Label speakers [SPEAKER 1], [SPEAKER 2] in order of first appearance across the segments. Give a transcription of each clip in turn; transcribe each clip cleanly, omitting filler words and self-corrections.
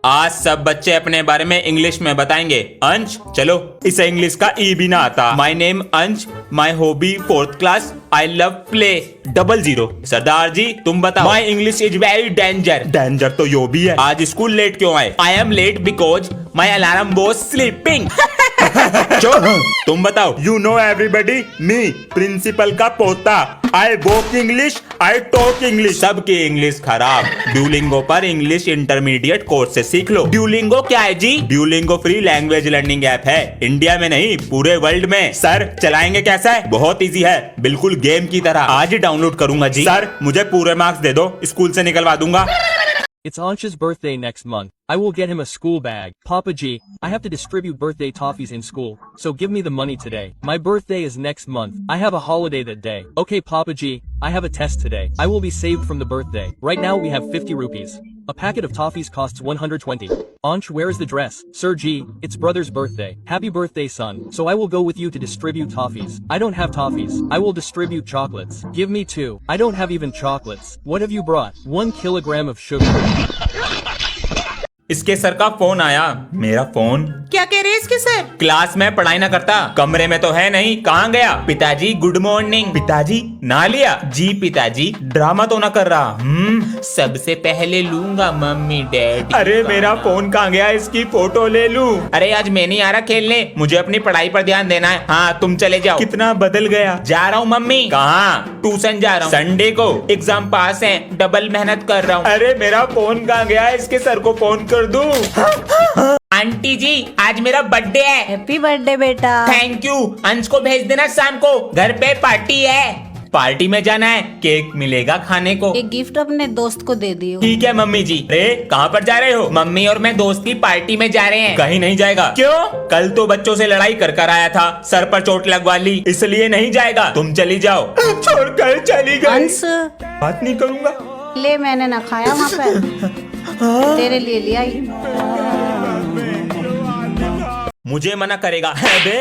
[SPEAKER 1] आज सब बच्चे अपने बारे में इंग्लिश में बताएंगे। अंश चलो, इसे इंग्लिश का ई भी ना आता। My name Ansh, my hobby 4th class, I love play 00। Sardar ji तुम बताओ। My English is very danger. Danger तो यो भी है। आज स्कूल लेट क्यों आए? I am late because my alarm was sleeping. तुम बताओ। You know everybody, me principal का पोता। I walk English, I talk English. सबकी इंग्लिश खराब। ड्यूलिंगो पर इंग्लिश इंटरमीडिएट कोर्स से सीख लो। ड्यूलिंगो क्या है जी? Duolingo free language learning app है, इंडिया में नहीं पूरे वर्ल्ड में। सर चलाएंगे कैसा है? बहुत इजी है, बिल्कुल गेम की तरह। आज ही डाउनलोड करूंगा जी। सर मुझे पूरे मार्क्स दे दो, स्कूल से निकलवा दूंगा।
[SPEAKER 2] It's Ansh's birthday next month. I will get him a school bag. Papa G, I have to distribute birthday toffees in school, so give me the money today. My birthday is next month. I have a holiday that day. Okay Papa G, I have a test today. I will be saved from the birthday. Right now we have 50 rupees. A packet of toffees costs 120. Ansh, where is the dress? Sir G, it's brother's birthday. Happy birthday son. So I will go with you to distribute toffees. I don't have toffees. I will distribute chocolates. Give me 2. I don't have even chocolates. What have you brought? 1 kilogram of sugar.
[SPEAKER 1] इसके sir का phone आया। मेरा phone?
[SPEAKER 3] क्या कह रहे हैं इसके sir?
[SPEAKER 1] Class में पढ़ाई ना करता, कमरे में तो है नहीं, कहाँ गया? पिताजी गुड मॉर्निंग। पिताजी ना लिया जी। पिताजी ड्रामा तो ना कर रहा।
[SPEAKER 3] सबसे पहले लूंगा मम्मी डैडी।
[SPEAKER 1] अरे मेरा फोन कहाँ गया? इसकी फोटो ले लूं।
[SPEAKER 3] अरे आज मैं नहीं आ रहा खेलने, मुझे अपनी पढ़ाई पर ध्यान देना है। हाँ तुम चले जाओ।
[SPEAKER 1] कितना बदल गया।
[SPEAKER 3] जा रहा हूँ मम्मी।
[SPEAKER 1] कहाँ?
[SPEAKER 3] ट्यूशन जा रहा हूँ।
[SPEAKER 1] संडे को?
[SPEAKER 3] एग्जाम पास है, डबल मेहनत कर रहा हूँ।
[SPEAKER 1] अरे मेरा फोन कहाँ गया? इसके सर को फोन कर दूं।
[SPEAKER 3] आंटी जी आज मेरा बर्थडे है।
[SPEAKER 4] हैप्पी बर्थडे बेटा।
[SPEAKER 3] Thank you. अंश को भेज देना शाम को, घर पे पार्टी है।
[SPEAKER 1] पार्टी में जाना है, केक मिलेगा खाने को।
[SPEAKER 4] एक गिफ्ट अपने दोस्त को दे दियो।
[SPEAKER 1] ठीक है मम्मी जी। अरे कहाँ पर जा रहे हो?
[SPEAKER 3] मम्मी और मैं दोस्त की पार्टी में जा रहे हैं।
[SPEAKER 1] कहीं नहीं जाएगा।
[SPEAKER 3] क्यों?
[SPEAKER 1] कल तो बच्चों से लड़ाई कर कर आया था, सर पर चोट लगवा ली, इसलिए नहीं जाएगा। तुम चली जाओ। छोड़कर चली गई।
[SPEAKER 4] अंश
[SPEAKER 1] बात नहीं करूंगा।
[SPEAKER 4] ले, मैंने ना खाया वहाँ पे, तेरे लिए लिया ही।
[SPEAKER 1] मुझे मना करेगा?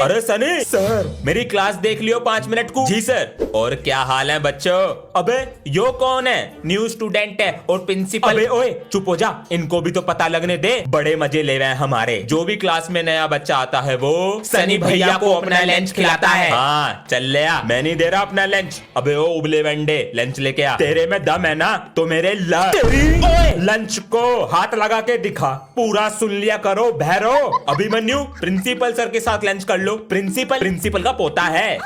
[SPEAKER 1] अरे सनी सर, मेरी क्लास देख लियो 5 मिनट को। जी सर। और क्या हाल है बच्चों? अबे यो कौन है?
[SPEAKER 3] न्यू स्टूडेंट है और प्रिंसिपल।
[SPEAKER 1] अबे ओए चुप हो जा, इनको भी तो पता लगने दे। बड़े मजे ले रहे हैं हमारे। जो भी क्लास में नया बच्चा आता है वो
[SPEAKER 3] सनी भैया को अपना लंच खिलाता है।
[SPEAKER 1] हाँ चल ले आ। मैं नहीं दे रहा अपना लंच। अबे ओ उबले वंडे, लंच लेके आ। तेरे में दम है ना तो मेरे लंच को हाथ लगा के दिखा। पूरा सुन लिया करो भैरो। अभिमन्यु प्रिंसिपल सर के साथ लंच कर लो। प्रिंसिपल का पोता है।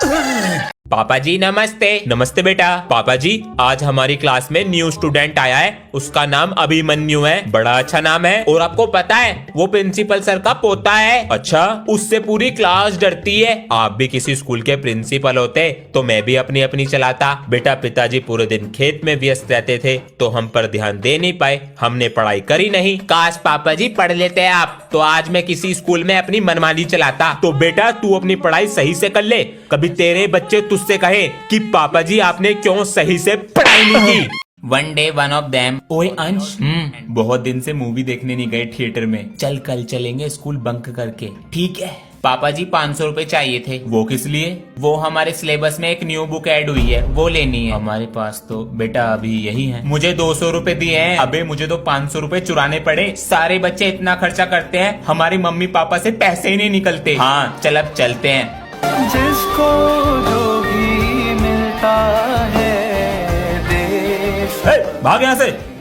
[SPEAKER 3] पापा जी नमस्ते।
[SPEAKER 1] नमस्ते बेटा। पापा जी आज हमारी क्लास में न्यू स्टूडेंट आया है, उसका नाम अभिमन्यु है। बड़ा अच्छा नाम है।
[SPEAKER 3] और आपको पता है वो प्रिंसिपल सर का पोता है।
[SPEAKER 1] अच्छा,
[SPEAKER 3] उससे पूरी क्लास डरती है।
[SPEAKER 1] आप भी किसी स्कूल के प्रिंसिपल होते तो मैं भी अपनी अपनी चलाता। बेटा पिताजी पूरे दिन खेत में व्यस्त रहते थे तो हम पर ध्यान दे नहीं पाए, हमने पढ़ाई करी नहीं।
[SPEAKER 3] काश पापा जी पढ़ लेते आप तो आज मैं किसी स्कूल में अपनी मनमानी चलाता।
[SPEAKER 1] तो बेटा तू अपनी पढ़ाई सही से कर ले, कभी तेरे बच्चे तुझसे कहे कि पापा जी आपने क्यों सही से पढ़ाई नहीं की।
[SPEAKER 3] One day one of them.
[SPEAKER 1] ओए अंश, बहुत दिन से मूवी देखने नहीं गए थिएटर में।
[SPEAKER 3] चल कल चलेंगे स्कूल बंक करके। ठीक है। पापा जी 500 रुपए चाहिए थे।
[SPEAKER 1] वो किस लिए?
[SPEAKER 3] वो हमारे सिलेबस में एक न्यू बुक ऐड हुई है, वो लेनी है।
[SPEAKER 1] हमारे पास तो बेटा अभी यही है। मुझे 200 रुपए दिए हैं। अबे मुझे तो 500 रुपए चुराने पड़े।
[SPEAKER 3] सारे बच्चे इतना खर्चा करते हैं, हमारी मम्मी पापा से पैसे ही नहीं निकलते।
[SPEAKER 1] हाँ
[SPEAKER 3] चल अब चलते हैं।
[SPEAKER 5] जिसको जो भी मिलता है देश
[SPEAKER 1] भाग यहाँ से।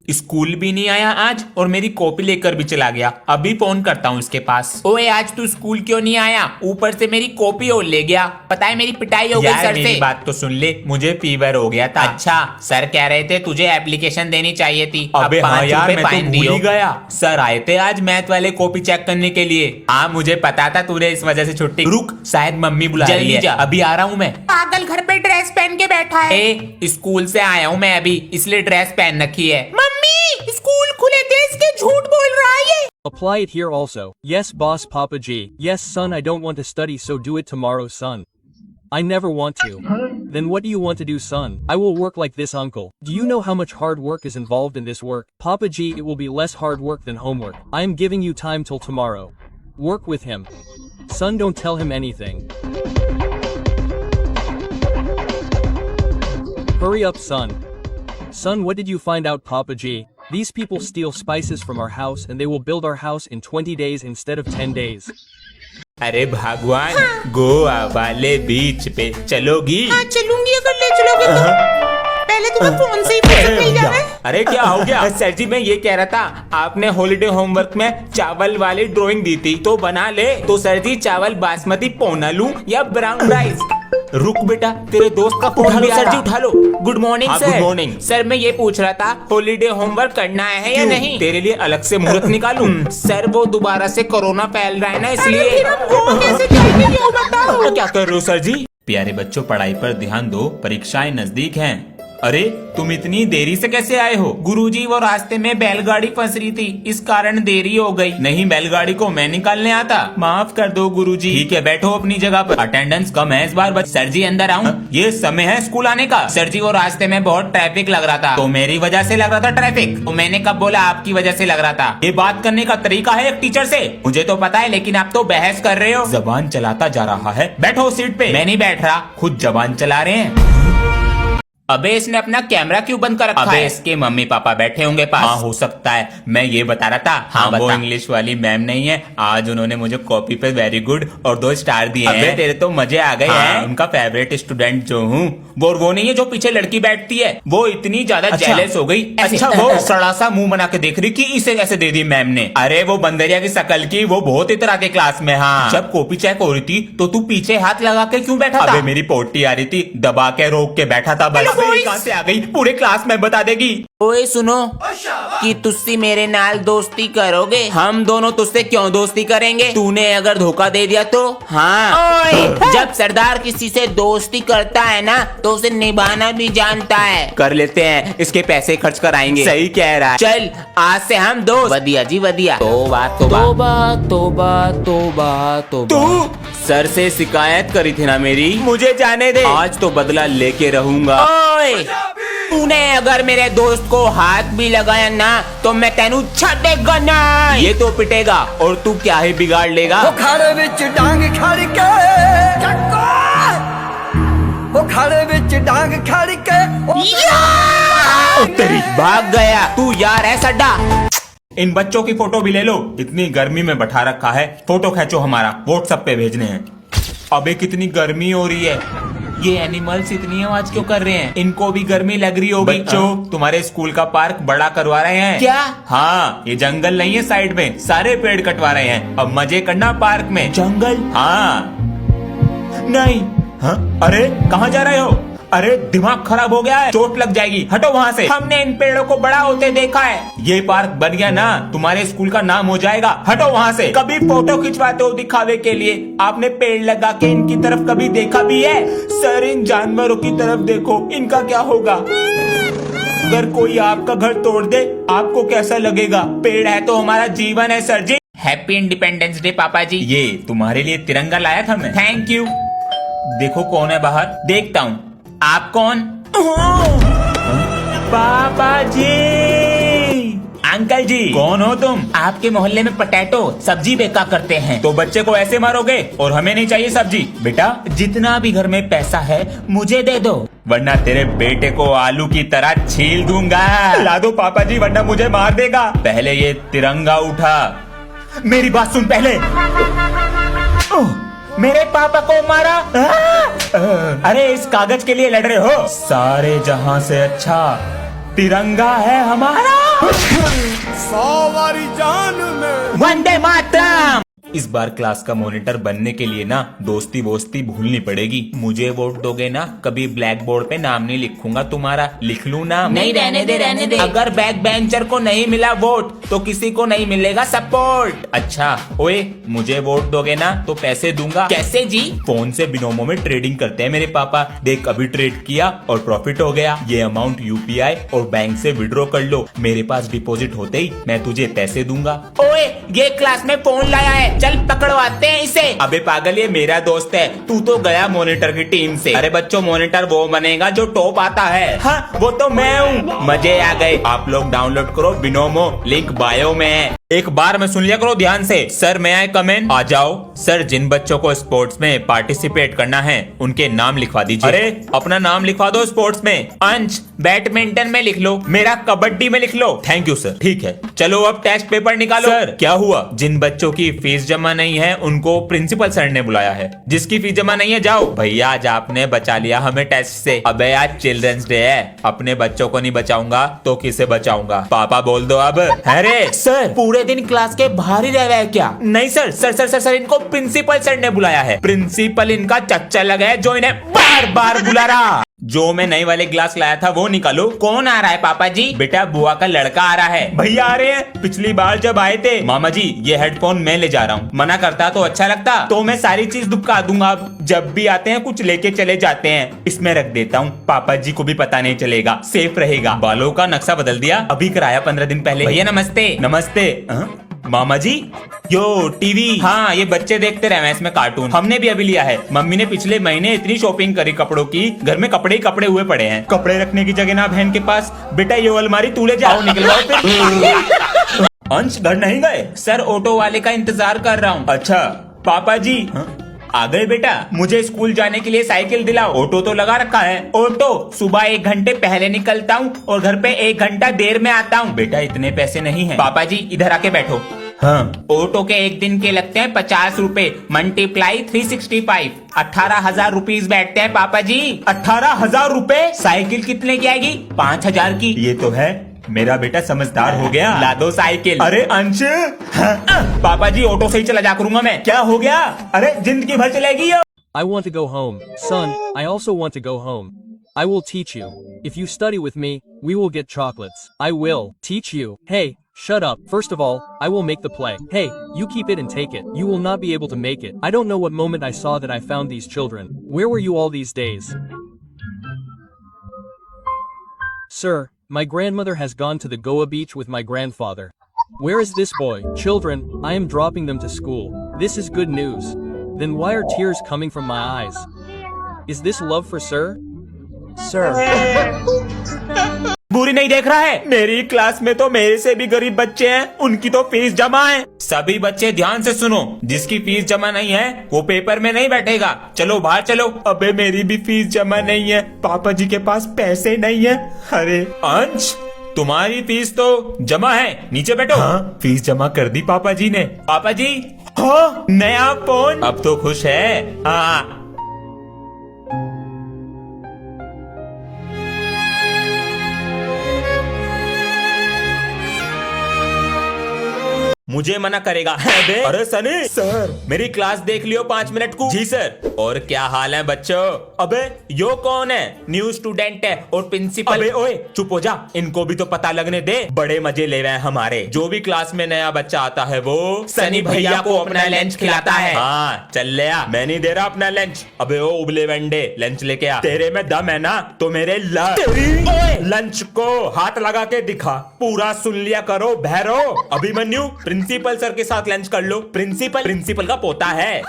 [SPEAKER 3] स्कूल भी नहीं आया आज और मेरी कॉपी लेकर भी चला गया। अभी फोन करता हूँ इसके पास। ओए आज तू स्कूल क्यों नहीं आया? ऊपर से मेरी कॉपी और ले गया। पता है मेरी पिटाई हो गई सर से।
[SPEAKER 1] मेरी बात तो सुन ले, मुझे फीवर हो गया था।
[SPEAKER 3] अच्छा सर कह रहे थे तुझे एप्लीकेशन देनी चाहिए थी।
[SPEAKER 1] अबे हाँ यार, मैं तो भूल ही गया।
[SPEAKER 3] सर आए थे आज मैथ वाले कॉपी चेक करने के लिए।
[SPEAKER 1] हाँ मुझे पता था तूने इस वजह से छुट्टी।
[SPEAKER 3] रुक शायद मम्मी बुला रही है।
[SPEAKER 1] अभी आ रहा हूँ मैं।
[SPEAKER 3] पागल घर पे ड्रेस पहन के बैठा है। स्कूल से आया हूँ मैं अभी, इसलिए ड्रेस पहन रखी है। मम्मी स्कूल खुले थे, इसके झूठ बोल रहा है ये।
[SPEAKER 2] Apply it here also. Yes boss Papa G. Yes son, I don't want to study, so do it tomorrow son. I never want to. Then what do you want to do son? I will work like this uncle. Do you know how much hard work is involved in this work? Papa G, it will be less hard work than homework. I am giving you time till tomorrow. Work with him. Son, don't tell him anything. Hurry up son. Son, what did you find out Papa G? These people steal spices from our house and they will build our house in 20 days instead of 10 days.
[SPEAKER 1] अरे भगवान, गोवा वाले बीच पे चलोगी?
[SPEAKER 3] हाँ चलूंगी अगर ले चलोगे तो। पहले तुम्हें फोन से ही पैसे मिल जाए।
[SPEAKER 1] अरे क्या हो गया? सर जी मैं ये कह रहा था, आपने हॉलीडे होमवर्क में चावल वाली ड्राइंग दी थी तो बना ले। तो सर जी चावल बासमती पौना लूं या ब्राउन राइस? रुक बेटा, तेरे दोस्त का फोन भी आ रहा।
[SPEAKER 3] सर जी उठा लो। गुड मॉर्निंग
[SPEAKER 1] हाँ,
[SPEAKER 3] सर।
[SPEAKER 1] Good morning.
[SPEAKER 3] सर मैं ये पूछ रहा था हॉलीडे होमवर्क करना है या नहीं?
[SPEAKER 1] तेरे लिए अलग से मुहूर्त निकालूं?
[SPEAKER 3] सर वो दोबारा से कोरोना फैल रहा है ना इसलिए।
[SPEAKER 1] क्या कर रहे हो सर जी? प्यारे बच्चों पढ़ाई पर ध्यान दो, परीक्षाएं नजदीक हैं। अरे तुम इतनी देरी से कैसे आए हो?
[SPEAKER 3] गुरुजी वो रास्ते में बैलगाड़ी फंस रही थी, इस कारण देरी हो गई।
[SPEAKER 1] नहीं, बैलगाड़ी को मैं निकालने आता। माफ कर दो गुरुजी। ठीक है, बैठो अपनी जगह पर। अटेंडेंस कम है इस बार।
[SPEAKER 3] सर जी अंदर आऊं?
[SPEAKER 1] ये समय है स्कूल आने का।
[SPEAKER 3] सर जी वो रास्ते में बहुत ट्रैफिक लग रहा था।
[SPEAKER 1] तो मेरी वजह से लग रहा था ट्रैफिक?
[SPEAKER 3] तो मैंने कब बोला आपकी वजह से लग रहा था?
[SPEAKER 1] ये बात करने का तरीका है एक टीचर से?
[SPEAKER 3] मुझे तो पता है लेकिन आप तो बहस कर रहे हो।
[SPEAKER 1] जबान चलाता जा रहा है। बैठो सीट पे।
[SPEAKER 3] मैं नहीं बैठ रहा।
[SPEAKER 1] खुद जबान चला रहे हैं।
[SPEAKER 3] अबे इसने अपना कैमरा क्यों बंद कर रखा
[SPEAKER 1] अबे
[SPEAKER 3] है?
[SPEAKER 1] इसके मम्मी पापा बैठे होंगे पास। हाँ हो सकता है। मैं ये बता रहा था,
[SPEAKER 3] हाँ,
[SPEAKER 1] वो
[SPEAKER 3] बता।
[SPEAKER 1] इंग्लिश वाली मैम नहीं है, आज उन्होंने मुझे कॉपी पे वेरी गुड और 2 स्टार दिए हैं। तेरे तो मजे आ गए हैं। उनका फेवरेट स्टूडेंट जो हूँ
[SPEAKER 3] वो नहीं है जो पीछे लड़की बैठती है, वो इतनी ज्यादा जेलस हो गई।
[SPEAKER 1] अच्छा वो सड़ा सा मुंह बना के देख रही कि इसे कैसे दे दी मैम ने। अरे वो बंदरिया की शकल की, वो बहुत इतरा के क्लास में। हाँ, जब कॉपी चेक हो रही थी तो तू पीछे हाथ लगा के क्यों बैठा था? अबे मेरी पोटी आ रही थी, दबा के रोक के बैठा था बस। कहाँ से आ गई? पूरे क्लास में बता देगी।
[SPEAKER 3] ओए सुनो कि तुस्सी मेरे नाल दोस्ती करोगे? हम दोनों तुझसे क्यों दोस्ती करेंगे? तूने अगर धोखा दे दिया तो? हाँ। ओए जब सरदार किसी से दोस्ती करता है ना तो उसे निभाना भी जानता है।
[SPEAKER 1] कर लेते हैं, इसके पैसे खर्च कराएंगे। सही कह रहा है।
[SPEAKER 3] चल आज से हम दोस्त। वदिया जी वदिया। तोबा तोबा तोबा तोबा तोबा।
[SPEAKER 1] तू सर से शिकायत करी थी ना मेरी, मुझे जाने दे। आज तो बदला लेके रहूंगा।
[SPEAKER 3] ओए तूने अगर मेरे दोस्त को हाथ भी लगाया ना तो मैं तेनू छड़ेगा ना।
[SPEAKER 1] ये तो पिटेगा और तू क्या ही बिगाड़ लेगा?
[SPEAKER 5] खाड़े विच डांग खड़ के खाड़े विच डांग खड़ के
[SPEAKER 1] तेरी
[SPEAKER 3] भाग गया तू यार है सड्डा।
[SPEAKER 1] इन बच्चों की फोटो भी ले लो, इतनी गर्मी में बैठा रखा है। फोटो खींचो, हमारा व्हाट्सएप पे भेजने हैं। अबे कितनी गर्मी हो रही है।
[SPEAKER 3] ये एनिमल्स इतनी आवाज क्यों कर रहे हैं? इनको भी गर्मी लग रही होगी।
[SPEAKER 1] बच्चों तुम्हारे स्कूल का पार्क बड़ा करवा रहे हैं।
[SPEAKER 3] क्या?
[SPEAKER 1] हाँ, ये जंगल नहीं है साइड में, सारे पेड़ कटवा रहे हैं। अब मजे करना पार्क में।
[SPEAKER 3] जंगल?
[SPEAKER 1] हाँ नहीं। हाँ? अरे कहाँ जा रहे हो? अरे दिमाग खराब हो गया है, चोट लग जाएगी, हटो वहाँ से।
[SPEAKER 3] हमने इन पेड़ों को बड़ा होते देखा है।
[SPEAKER 1] ये पार्क बन गया ना, तुम्हारे स्कूल का नाम हो जाएगा, हटो वहाँ से। कभी फोटो खिंचवाते हो दिखावे के लिए, आपने पेड़ लगा के इनकी तरफ कभी देखा भी है? सर इन जानवरों की तरफ देखो, इनका क्या होगा? अगर कोई आपका घर तोड़ दे आपको कैसा लगेगा? पेड़ है तो हमारा जीवन है सर जी।
[SPEAKER 3] हैप्पी इंडिपेंडेंस डे पापा जी।
[SPEAKER 1] ये तुम्हारे लिए तिरंगा लाया था मैं।
[SPEAKER 3] Thank you.
[SPEAKER 1] देखो कौन है बाहर।
[SPEAKER 3] देखता हूँ। आप कौन?
[SPEAKER 1] पापा जी।
[SPEAKER 3] अंकल जी।
[SPEAKER 1] कौन हो तुम?
[SPEAKER 3] आपके मोहल्ले में पटेटो सब्जी बेचा करते हैं।
[SPEAKER 1] तो बच्चे को ऐसे मारोगे? और हमें नहीं चाहिए सब्जी। बेटा
[SPEAKER 3] जितना भी घर में पैसा है मुझे दे दो,
[SPEAKER 1] वरना तेरे बेटे को आलू की तरह छील दूंगा। ला दो पापा जी, वरना मुझे मार देगा। पहले ये तिरंगा उठा। मेरी बात सुन पहले।
[SPEAKER 3] मेरे पापा को मारा।
[SPEAKER 1] अरे इस कागज के लिए लड़ रहे हो? सारे जहां से अच्छा तिरंगा है हमारा।
[SPEAKER 5] 100 वारी जान में
[SPEAKER 3] वंदे मातरम।
[SPEAKER 1] इस बार क्लास का मॉनिटर बनने के लिए ना दोस्ती वोस्ती भूलनी पड़ेगी। मुझे वोट दोगे ना, कभी ब्लैक बोर्ड पे नाम नहीं लिखूंगा तुम्हारा, लिख लूं नाम?
[SPEAKER 3] नहीं, रहने दे रहने दे। अगर बैक बेंचर को नहीं मिला वोट तो किसी को नहीं मिलेगा सपोर्ट।
[SPEAKER 1] अच्छा ओए, मुझे वोट दोगे ना तो पैसे दूंगा।
[SPEAKER 3] कैसे जी?
[SPEAKER 1] फोन से बिनोमो में ट्रेडिंग करते हैं मेरे पापा। देख अभी ट्रेड किया और प्रॉफिट हो गया। ये अमाउंट यूपीआई और बैंक से विड्रॉ कर लो, मेरे पास डिपॉजिट होते ही मैं तुझे पैसे दूंगा।
[SPEAKER 3] ओए ये क्लास में फोन लाया है, चल पकड़वाते हैं इसे।
[SPEAKER 1] अबे पागल, ये मेरा दोस्त है, तू तो गया मॉनिटर की टीम से। अरे बच्चों मॉनिटर वो बनेगा जो टॉप आता है। हाँ वो तो मैं हूँ। मजे आ गए। आप लोग डाउनलोड करो बिनोमो, लिंक बायो में है। एक बार में सुन लिया करो ध्यान से। सर मैं आई कम इन? आ जाओ। सर जिन बच्चों को स्पोर्ट्स में पार्टिसिपेट करना है उनके नाम लिखवा दीजिए। अरे अपना नाम लिखवा दो स्पोर्ट्स में। अंश बैडमिंटन में लिख लो, मेरा कबड्डी में लिख लो। Thank you sir. ठीक है चलो अब टेस्ट पेपर निकालो। सर क्या हुआ? जिन बच्चों की फीस जमा नहीं है उनको प्रिंसिपल सर ने बुलाया है। जिसकी फीस जमा नहीं है जाओ। भैया आज आपने बचा लिया हमें टेस्ट से। अबे आज चिल्ड्रंस डे है, अपने बच्चों को नहीं बचाऊंगा तो किसे बचाऊंगा? पापा बोल दो अब। अरे सर
[SPEAKER 3] पूरे दिन क्लास के बाहर ही रह रहे हैं क्या?
[SPEAKER 1] नहीं sir sir sir sir sir इनको प्रिंसिपल सर ने बुलाया है। प्रिंसिपल इनका चच्चा लगा है जो इन्हें बार बार बुला रहा। जो मैं नए वाले ग्लास लाया था वो निकालो।
[SPEAKER 3] कौन आ रहा है पापा जी?
[SPEAKER 1] बेटा बुआ का लड़का आ रहा है। भैया आ रहे हैं। पिछली बार जब आए थे मामा जी ये हेडफोन मैं ले जा रहा हूँ। मना करता तो अच्छा लगता, तो मैं सारी चीज दुबका दूंगा। अब जब भी आते हैं कुछ लेके चले जाते हैं। इसमें रख देता हूँ, पापा जी को भी पता नहीं चलेगा, सेफ रहेगा। बालों का नक्शा बदल दिया, अभी कराया 15 दिन पहले।
[SPEAKER 3] भैया नमस्ते।
[SPEAKER 1] नमस्ते। मामा जी यो टीवी। हाँ ये बच्चे देखते रहे इसमें कार्टून। हमने भी अभी लिया है। मम्मी ने पिछले महीने इतनी शॉपिंग करी कपड़ों की, घर में कपड़े ही कपड़े हुए पड़े हैं। कपड़े रखने की जगह ना बहन के पास। बेटा ये अलमारी तू ले जाओ, निकलवाओ फिर। अंश घर नहीं गए?
[SPEAKER 3] सर ऑटो वाले का इंतजार कर रहा हूँ।
[SPEAKER 1] अच्छा पापा जी आ गए बेटा। मुझे स्कूल जाने के लिए साइकिल दिलाओ। ऑटो तो लगा रखा है। ऑटो सुबह 1 घंटे पहले निकलता हूँ और घर पे 1 घंटा देर में आता हूँ। बेटा इतने पैसे नहीं है।
[SPEAKER 3] पापा जी इधर आके बैठो।
[SPEAKER 1] हाँ
[SPEAKER 3] ऑटो के 1 दिन के लगते हैं 50 रुपए, मल्टीप्लाई 365, 18,000 रुपीज बैठते हैं पापा जी।
[SPEAKER 1] 18,000 रुपए?
[SPEAKER 3] साइकिल कितने की आएगी? 5,000 की।
[SPEAKER 1] ये तो है, मेरा बेटा समझदार हो गया।
[SPEAKER 3] ला दो साइकिल।
[SPEAKER 1] अरे अंश
[SPEAKER 3] पापा जी ऑटो से ही चला जा करूंगा मैं।
[SPEAKER 1] क्या हो गया? अरे जिंदगी भर चलेगी ये।
[SPEAKER 2] I want to go home. Son, I also want to go home. I will teach you. If you study with me, we will get chocolates. I will teach you. Hey, shut up. First of all, I will make the play. Hey, you keep it and take it. You will not be able to make it. I don't know what moment I saw that I found these children. Where were you all these days? Sir, my grandmother has gone to the Goa beach with my grandfather. Where is this boy? Children, I am dropping them to school. This is good news. Then why are tears coming from my eyes? Is this love for sir? Sir.
[SPEAKER 1] बुरी नहीं देख रहा है? मेरी class में तो मेरे से भी गरीब बच्चे हैं, उनकी तो फीस जमा है। सभी बच्चे ध्यान से सुनो, जिसकी फीस जमा नहीं है वो पेपर में नहीं बैठेगा। चलो बाहर चलो। अबे मेरी भी फीस जमा नहीं है, पापा जी के पास पैसे नहीं है। अरे अंश तुम्हारी फीस तो जमा है, नीचे बैठो। हाँ फीस जमा कर दी पापा जी ने। पापा जी हाँ नया फोन। अब तो खुश है? हाँ मुझे मना करेगा? अरे सनी सर मेरी क्लास देख लियो 5 मिनट को। जी सर। और क्या हाल है बच्चों? अबे यो कौन है? न्यू स्टूडेंट है और प्रिंसिपल। अबे ओए चुप हो जा, इनको भी तो पता लगने दे। बड़े मजे ले रहे हैं हमारे। जो भी क्लास में नया बच्चा आता है वो
[SPEAKER 3] सनी भैया को अपना लंच खिलाता है।
[SPEAKER 1] हाँ चल ले आ, मैं नहीं दे रहा अपना लंच। अबे ओ उबले वंडे लंच लेके आ। तेरे में दम है ना तो मेरे लंच को हाथ लगा के दिखा। पूरा सुन लिया करो भैरो। अभिमन्यु प्रिंसिपल सर के साथ लंच कर लो। प्रिंसिपल का पोता है।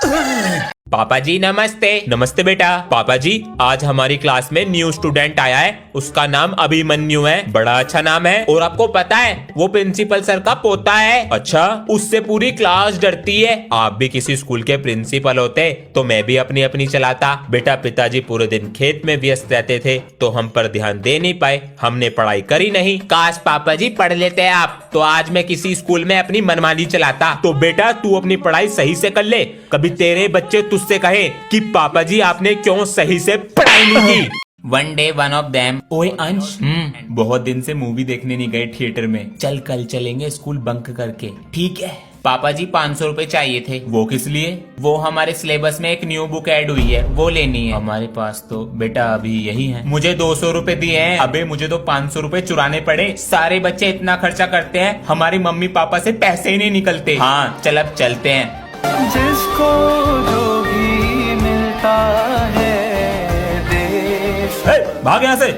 [SPEAKER 3] पापा जी नमस्ते।
[SPEAKER 1] नमस्ते बेटा। पापा जी आज हमारी क्लास में न्यू स्टूडेंट आया है, उसका नाम अभिमन्यु है। बड़ा अच्छा नाम है।
[SPEAKER 3] और आपको पता है वो प्रिंसिपल सर का पोता है।
[SPEAKER 1] अच्छा उससे पूरी क्लास डरती है। आप भी किसी स्कूल के प्रिंसिपल होते तो मैं भी अपनी अपनी चलाता। बेटा पिताजी पूरे दिन खेत में व्यस्त रहते थे तो हम पर ध्यान दे नहीं पाए, हमने पढ़ाई करी नहीं।
[SPEAKER 3] काश पापा जी पढ़ लेते आप तो आज मैं किसी स्कूल में अपनी मनमानी चलाता।
[SPEAKER 1] तो बेटा तू अपनी पढ़ाई सही से कर ले, कभी तेरे बच्चे तुझसे कहे कि पापा जी आपने क्यों सही से पढ़ाई नहीं की।
[SPEAKER 3] One day one of them.
[SPEAKER 1] ओए अंश बहुत दिन से मूवी देखने नहीं गए थिएटर में,
[SPEAKER 3] चल कल चलेंगे स्कूल बंक करके। ठीक है। पापा जी 500 रुपए चाहिए थे।
[SPEAKER 1] वो किस लिए?
[SPEAKER 3] वो हमारे सिलेबस में एक न्यू बुक ऐड हुई है, वो लेनी है।
[SPEAKER 1] हमारे पास तो बेटा अभी यही है। मुझे 200 रुपए दिए हैं। अबे मुझे तो 500 रुपए चुराने पड़े।
[SPEAKER 3] सारे बच्चे इतना खर्चा करते हैं, हमारी मम्मी पापा से पैसे ही नहीं निकलते।
[SPEAKER 1] हाँ चल अब चलते हैं।
[SPEAKER 5] जिसको जो भी मिलता है देश।
[SPEAKER 1] भाग यहाँ से।